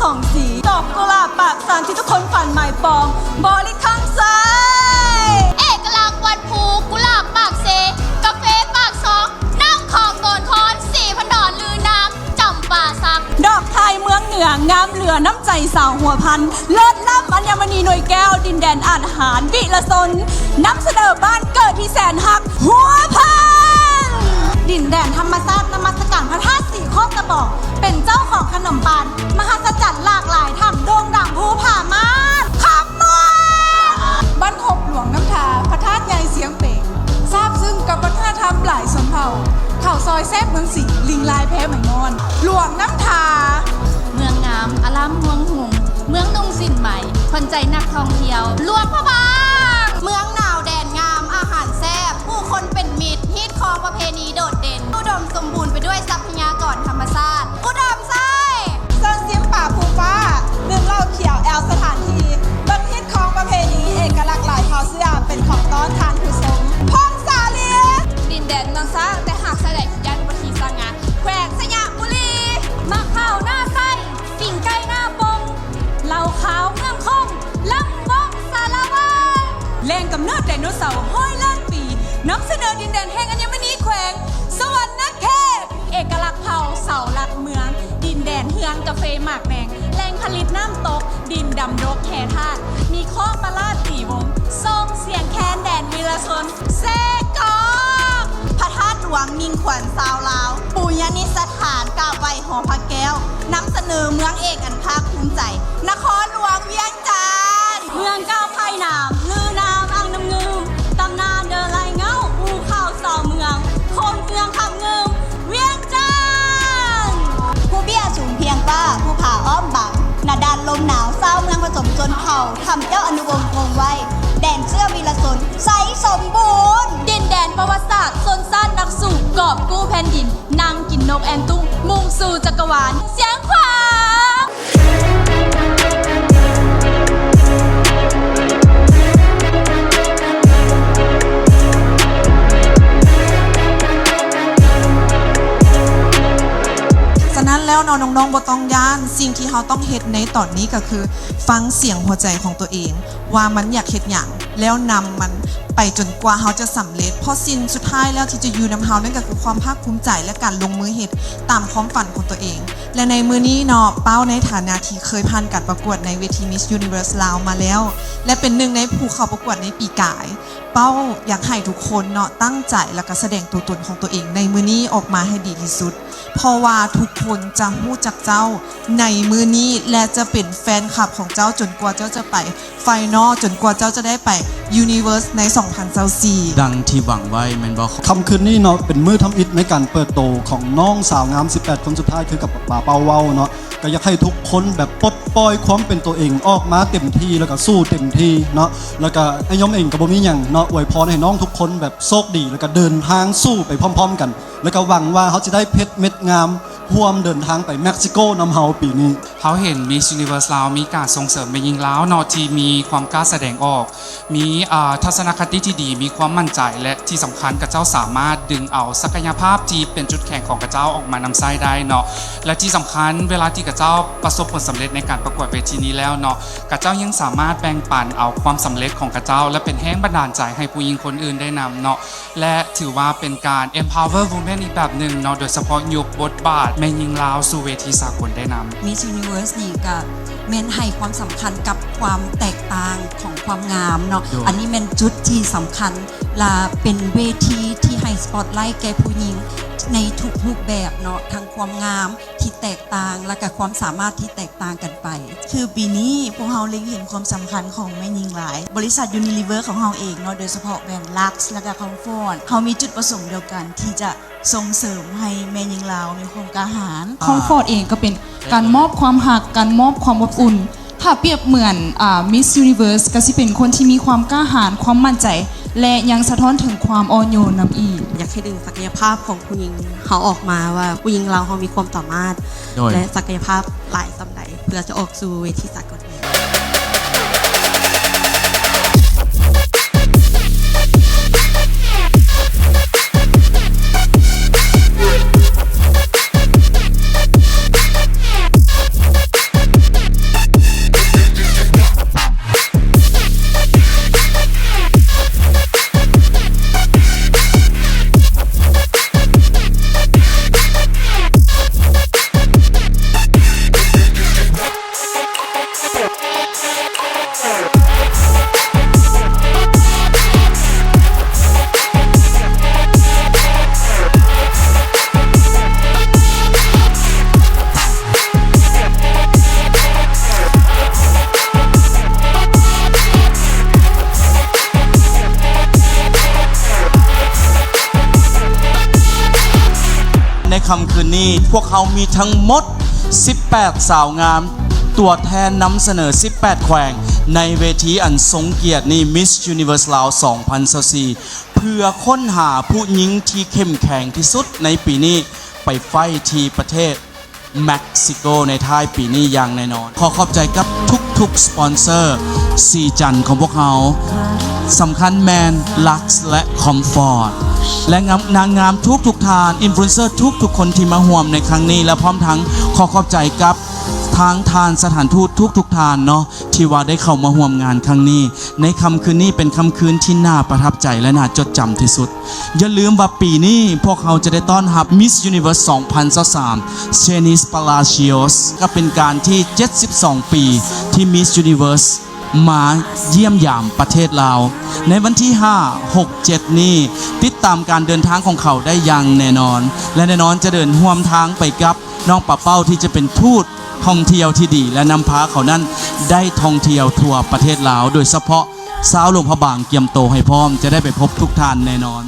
สองสีดอกกุหลาบปากสารที่ทุกคนฝันหมายปองบริคังไซเอกลักษณ์วัดภูกุหลาบปากเซกาแฟปากซองนั่งของโกนคอนสีพันดอนลือน้ำจำป่าซักดอกไทยเมืองเหนืองามเหลือน้ำใจสาวหัวพันเลิศล้ำอัญมณีหน่วยแก้วดินแดนอาหารวิละสนน้ำเสนอบ้านเกิดที่แสนหักหัวพันดินแดนธรรมชาตินมัสการพระธาตุสีโคกกระบอกเป็นเจ้าของขนมปานมหัศจรรย์หลากหลายทำโด่งดังภูผามานคำนวณบ้านหบหลวงน้ำทาพระธาตุใหญ่เสียงเป่งทราบซึ่งกับวัฒนธรรมหลายชนเผ่าเข่าซอยแซบเมืองสีลิงลายแพ้เหมือนงอนหลวงน้ำทาเมืองงามอารามเมืองหุงเมืองนุ่งสินใหม่คนใจนักท่องเที่ยวหลวงพระบางเมืองหนาวแดนงามอาหารแซ่บผู้คนเป็นมิตรฮิตคองประเพณีโดดเด่นอุดมสมบูรณ์ไปด้วยทรัพยากรธรรมชาติอุดมไส้เซินเสียมป่าภูฟ้าเรื่องเล่าเขียวแอลสถานที่เบิ้งฮิตคองประเพณีเอกลักษณ์หลายเผ่าเสื้อเป็นของต้อนทานผู้ทรงพงสาลีดินแดนเมืองซ่าแต่หากแสดงยันวัถีสง่าแขวงสยามบุรีมะพร้าวหน้าไส้ปิ่งไก่หน้าปงเหล่าขาวเมืองคงลำวงสารวัตรแหล่งกำเนิดไดโนเสาร์ห้อยล้านปีนำเสนอดินแดนแห่งอัญมณีแขวงสวรรค์เขตเอกลักษณ์เผ่าเสาหลักเมืองดินแดนเฮืองกาแฟหมากแมงแหล่งผลิตน้ำตกดินดำรกแห่ธาตุมีข้อประลาดตีวงทรงเสียงแคนแดนวีรชนเซกองพระธาตุหลวงมิงขวัญสาวลาวปุญญานิสถานกาบไหวหอพระแก้วนำเสนอเมืองเอกอันภาคภูมิใจนครหลวงเวียงจันทร์เมืองก้าวไผ่หนามลือน้ำอ่างน้ำงืมตำนานเดินไหลเงาอูข่าวสาวเมืองคนเมืองคำงืมเวียงจันทร์ผู้เบี้ยสูงเพียงป้าผู้ผาอ้อมบังนาดานลมหนาวเศร้าเมืองผสมจนเผ่าทำเจ้าอนุวงศ์คงไว้แดนเสื้อวีรสนใสสมบูรณ์ดินแดนประวัติศาสตร์ชนชาตินักสู้กอบกู้แผ่นดินนางกินนกแอนตุ้งมุ่งสู่จักรวาลเสียงขวางฉะนั้นแล้วน้องๆบ่ต้องย่านสิ่งที่เราต้องเฮ็ดในตอนนี้ก็คือฟังเสียงหัวใจของตัวเองว่ามันอยากเฮ็ดหยังแล้วนำมันไปจนกว่าเราจะสำเร็จเพราะสิ่งสุดท้ายแล้วที่จะอยู่นำเรานั่นก็คือความภาคภูมิใจและการลงมือเฮ็ดตามความฝันของตัวเองและในมื้อนี้เนาะเป้าในฐานะที่เคยผ่านการประกวดในเวที Miss Universe ลาวมาแล้วและเป็นหนึ่งในผู้เข้าประกวดในปีกายเป้าอยากให้ทุกคนเนาะตั้งใจแล้วก็แสดงตัวตนของตัวเองในมื้อนี้ออกมาให้ดีที่สุดเพราะว่าทุกคนจะรู้จักเจ้าในมื้อนี้และจะเป็นแฟนคลับของเจ้าจนกว่าเจ้าจะไปไฟนอลจนกว่าเจ้าจะได้ไป Universe ใน 2024 ดังที่หวังไว้แม่นบ่คำคืนนี้เนาะเป็นมื้อทำอิฐในการเปิดโตของน้องสาวงาม18คนสุดท้ายคือกับป่าเป้าเว้าเนาะก็อยากให้ทุกคนแบบปลดปล่อยความเป็นตัวเองออกมาเต็มที่แล้วก็สู้เต็มที่เนาะแล้วก็ไอ้ยมเองก็บ่มีหยังเนาะอวยพรให้น้องทุกคนแบบโชคดีแล้วก็เดินทางสู้ไปพร้อมๆกันแล้วก็หวังว่าเขาจะได้เพชรเม็ดงามร่วมเดินทางไปเม็กซิโกนำเฮาปีนี้เขาเห็น Miss Universe ลาวมีการส่งเสริมแม่หญิงลาวเนาะที่มีความกล้าแสดงออกมีทัศนคติที่ดีมีความมั่นใจและที่สำคัญกระเจ้าสามารถดึงเอาศักยภาพที่เป็นจุดแข็งของกระเจ้าออกมานำไส้ได้เนาะและที่สำคัญเวลาที่กระเจ้าประสบผลสำเร็จในการประกวดเวทีนี้แล้วเนาะกระเจ้ายังสามารถแบ่งปันเอาความสำเร็จของกระเจ้าและเป็นแรงบันดาลใจให้ผู้หญิงคนอื่นได้นำเนาะและถือว่าเป็นการ empower women อีกแบบหนึ่งเนาะโดยเฉพาะยกบทบาทแม่หญิงลาวสู่เวทีสากลได้นำ Miss Universe นี่ก็แม่นให้ความสำคัญกับความแตกต่างของความงามเนาะอันนี้เป็นจุดที่สำคัญและเป็นเวทีที่ให้สปอตไลท์แก่ผู้หญิงในทุกรูปแบบเนาะทั้งความงามที่แตกต่างและก็ความสามารถที่แตกต่างกันไปคือปีนี้พวกเราเล็งเห็นความสำคัญของแม่หญิงหลายบริษัท Unilever ของเราเองเนาะโดยเฉพาะแบรนด์ Lux และก็ Comfort เขามีจุดประสงค์เดียวกันที่จะส่งเสริมให้แม่หญิงลาวมีความกล้าหาญComfort เองก็เป็นการมอบความหักการมอบความอบอุ่นถ้าเปรียบเหมือนMiss Universe ก็สิเป็นคนที่มีความกล้าหาญความมั่นใจและยังสะท้อนถึงความอ่อนโยนนำอีกอยากให้ดึงศักยภาพของผู้หญิงเขาออกมาว่าผู้หญิงเราเขามีความสามารถและศักยภาพหลายสำใดเพื่อจะออกสู่เวทีสากล นี้พวกเขามีทั้งหมด 18 สาวงามตัวแทนนำเสนอ 18 แขวงในเวทีอันทรงเกียรตินี้ Miss Universe ลาว 2024 เพื่อค้นหาผู้หญิงที่เข้มแข็งที่สุดในปีนี้ไปไฟที่ประเทศเม็กซิโกในท้ายปีนี้อย่างแน่นอนขอขอบใจกับทุกๆสปอนเซอร์สีจันของพวกเขาสำคัญแมนลักซ์และคอมฟอร์ตและนางงามทุกทานอินฟลูเอนเซอร์ทุกคนที่มาห่วมในครั้งนี้และพร้อมทั้งขอขอบใจกับทางทานสถานทูตทุกทานเนาะที่ว่าได้เข้ามาห่วมงานครั้งนี้ในค่ำคืนนี้เป็นค่ำคืนที่น่าประทับใจและน่าจดจำที่สุดอย่าลืมว่าปีนี้พวกเขาจะได้ต้อนรับ Miss Universe 2023 เชนิส ปาลาชิโอสก็เป็นการที่ 72 ปีที่ Miss Universe มาเยี่ยมยามประเทศลาวในวันที่ 5, 6, 7 นี้ติดตามการเดินทางของเขาได้อย่างแน่นอนและแน่นอนจะเดินห่วมทางไปกับน้องปะเป้าที่จะเป็นทูตท่องเที่ยวที่ดีและนำพาเขานั้นได้ท่องเที่ยวทั่วประเทศลาวโดยเฉพาะสาวหลวงพระบางเกียมโตให้พร้อมจะได้ไปพบทุกท่านแน่นอน